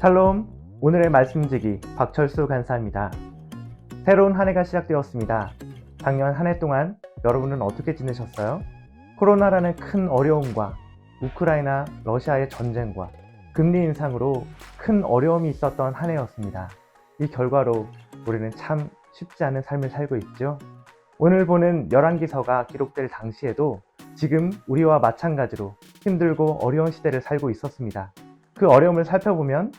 샬롬, 오늘의 말씀지기 박철수 간사입니다. 새로운 한 해가 시작되었습니다. 작년 한 해 동안 여러분은 어떻게 지내셨어요? 코로나라는 큰 어려움과 우크라이나, 러시아의 전쟁과 금리 인상으로 큰 어려움이 있었던 한 해였습니다. 이 결과로 우리는 참 쉽지 않은 삶을 살고 있죠. 오늘 보는 열왕기서가 기록될 당시에도 지금 우리와 마찬가지로 힘들고 어려운 시대를 살고 있었습니다. 그 어려움을 살펴보면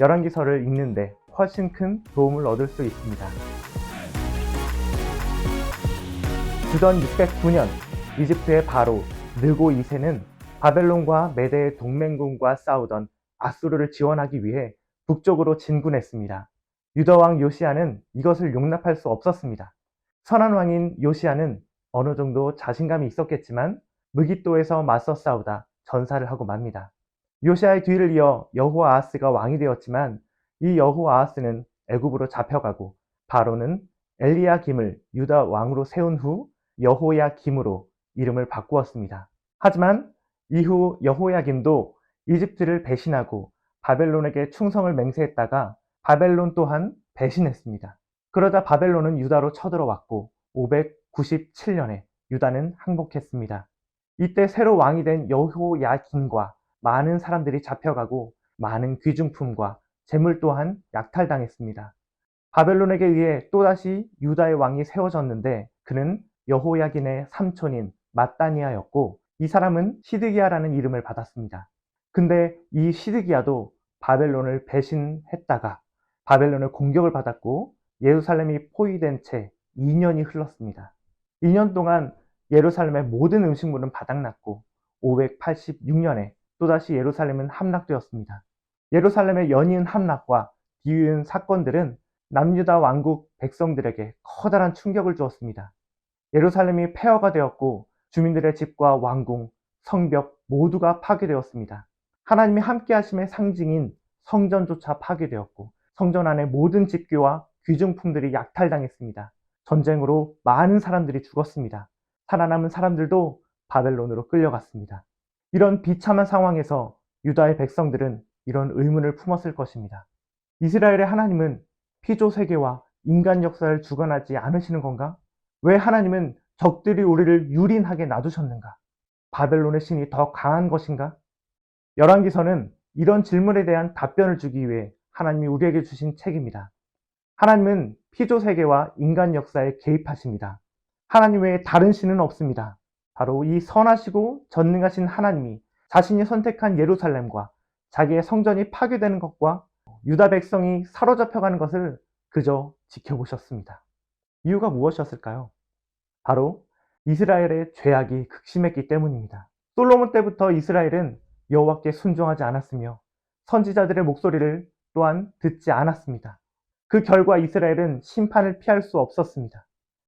열왕기서를 읽는데 훨씬 큰 도움을 얻을 수 있습니다. 주전 609년 이집트의 바로 느고 2세는 바벨론과 메대의 동맹군과 싸우던 아수르를 지원하기 위해 북쪽으로 진군했습니다. 유다 왕 요시야는 이것을 용납할 수 없었습니다. 선한 왕인 요시야는 어느 정도 자신감이 있었겠지만 무깃도에서 맞서 싸우다 전사를 하고 맙니다. 요시야의 뒤를 이어 여호아하스가 왕이 되었지만 이 여호아하스는 애굽으로 잡혀가고 바로는 엘리야김을 유다 왕으로 세운 후 여호야김으로 이름을 바꾸었습니다. 하지만 이후 여호야김도 이집트를 배신하고 바벨론에게 충성을 맹세했다가 바벨론 또한 배신했습니다. 그러자 바벨론은 유다로 쳐들어왔고 597년에 유다는 항복했습니다. 이때 새로 왕이 된 여호야김과 많은 사람들이 잡혀가고 많은 귀중품과 재물 또한 약탈당했습니다. 바벨론에게 의해 또다시 유다의 왕이 세워졌는데 그는 여호야긴의 삼촌인 mat단이아였고 이 사람은 시드기야라는 이름을 받았습니다. 근데 이 시드기야도 바벨론을 배신했다가 바벨론을 공격을 받았고 예루살렘이 포위된 채 2년이 흘렀습니다. 2년 동안 예루살렘의 모든 음식물은 바닥났고 586년에 또다시 예루살렘은 함락되었습니다. 예루살렘의 연이은 함락과 뒤이은 사건들은 남유다 왕국 백성들에게 커다란 충격을 주었습니다. 예루살렘이 폐허가 되었고 주민들의 집과 왕궁, 성벽 모두가 파괴되었습니다. 하나님이 함께 하심의 상징인 성전조차 파괴되었고 성전 안의 모든 집교와 귀중품들이 약탈당했습니다. 전쟁으로 많은 사람들이 죽었습니다. 살아남은 사람들도 바벨론으로 끌려갔습니다. 이런 비참한 상황에서 유다의 백성들은 이런 의문을 품었을 것입니다. 이스라엘의 하나님은 피조 세계와 인간 역사를 주관하지 않으시는 건가? 왜 하나님은 적들이 우리를 유린하게 놔두셨는가? 바벨론의 신이 더 강한 것인가? 열왕기서는 이런 질문에 대한 답변을 주기 위해 하나님이 우리에게 주신 책입니다. 하나님은 피조 세계와 인간 역사에 개입하십니다. 하나님 외에 다른 신은 없습니다. 바로 이 선하시고 전능하신 하나님이 자신이 선택한 예루살렘과 자기의 성전이 파괴되는 것과 유다 백성이 사로잡혀가는 것을 그저 지켜보셨습니다. 이유가 무엇이었을까요? 바로 이스라엘의 죄악이 극심했기 때문입니다. 솔로몬 때부터 이스라엘은 여호와께 순종하지 않았으며 선지자들의 목소리를 또한 듣지 않았습니다. 그 결과 이스라엘은 심판을 피할 수 없었습니다.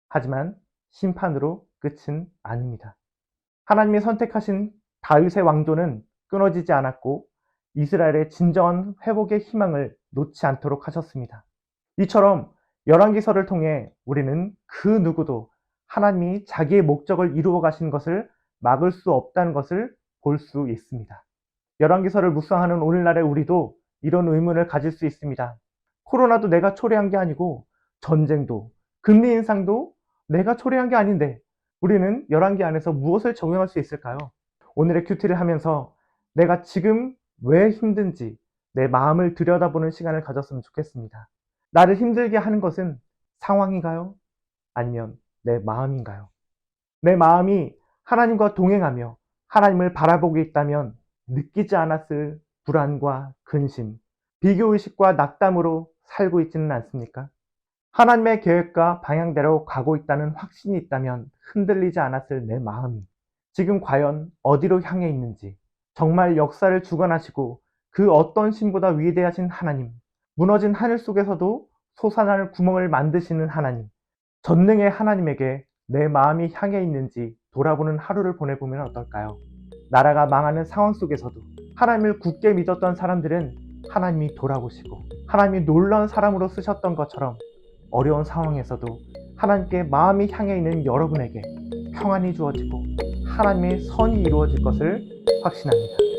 하지만 심판으로 끝은 아닙니다. 하나님이 선택하신 다윗의 왕조는 끊어지지 않았고 이스라엘의 진정한 회복의 희망을 놓지 않도록 하셨습니다. 이처럼 열왕기서를 통해 우리는 그 누구도 하나님이 자기의 목적을 이루어 가신 것을 막을 수 없다는 것을 볼 수 있습니다. 열왕기서를 묵상하는 오늘날의 우리도 이런 의문을 가질 수 있습니다. 코로나도 내가 초래한 게 아니고 전쟁도 금리 인상도 내가 초래한 게 아닌데 우리는 열왕기 안에서 무엇을 적용할 수 있을까요? 오늘의 큐티를 하면서 내가 지금 왜 힘든지 내 마음을 들여다보는 시간을 가졌으면 좋겠습니다. 나를 힘들게 하는 것은 상황인가요? 아니면 내 마음인가요? 내 마음이 하나님과 동행하며 하나님을 바라보고 있다면 느끼지 않았을 불안과 근심, 비교의식과 낙담으로 살고 있지는 않습니까? 하나님의 계획과 방향대로 가고 있다는 확신이 있다면 흔들리지 않았을 내 마음이 지금 과연 어디로 향해 있는지, 정말 역사를 주관하시고 그 어떤 신보다 위대하신 하나님, 무너진 하늘 속에서도 솟아날 구멍을 만드시는 하나님, 전능의 하나님에게 내 마음이 향해 있는지 돌아보는 하루를 보내보면 어떨까요? 나라가 망하는 상황 속에서도 하나님을 굳게 믿었던 사람들은 하나님이 돌아보시고 하나님이 놀라운 사람으로 쓰셨던 것처럼 어려운 상황에서도 하나님께 마음이 향해 있는 여러분에게 평안이 주어지고 하나님의 선이 이루어질 것을 확신합니다.